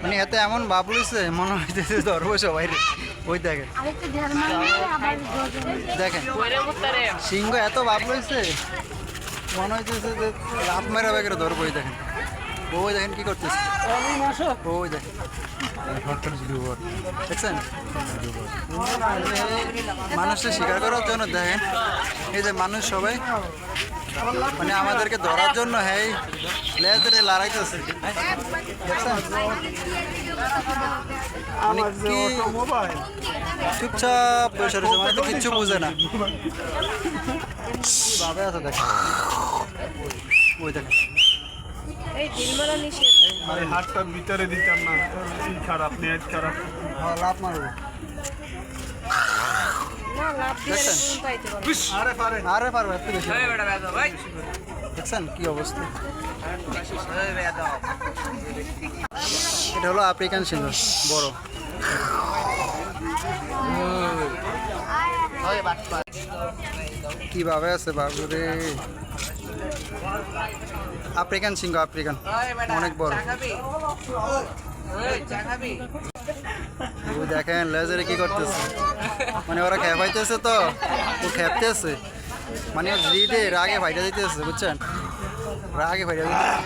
মানে এত এমন ভাব লইছে মনে হইতেছে ধরবো সবাই রে। ওই দেখেন দেখেন সিংহ এত ভাব লইছে মনে হইতেছে যে লাভ মেরা বেগের ধরবো। ওই দেখেন ওই দেখেন কি করতেছে ওই দেখেন দেখছেন মানুষকে শিকার করার জন্য দেখেন এই যে মানুষ সবাই মানে আমাদেরকে ধরার জন্য হ্যাঁ লেজরে লড়াইতেছে দেখছেন মানে কি চুপচাপ বসে রয়েছে মানে তো কিচ্ছু বুঝে না ভাবে আছে দেখেন ওই দেখেন আরে হাতটা ভিতরে দিতাম না খারাপ নেট খারাপ হ্যাঁ লাভ মারবো দেখছেন আরে পারবো এত বেশি দেখছেন কি অবস্থা। এটা হলো আফ্রিকান সিংহ বড় কিভাবে আছে বাবুরে আফ্রিকান সিংহ আফ্রিকান অনেক বড়। ওই দেখেন লেজারে কি করতেছে মানে ওরা খেপাইতেছে তো ও খেপতেছে মানে ও জিদে রাগে ফাইটা দিতেছে বুঝছেন রাগে ফাইটা দিতেছে।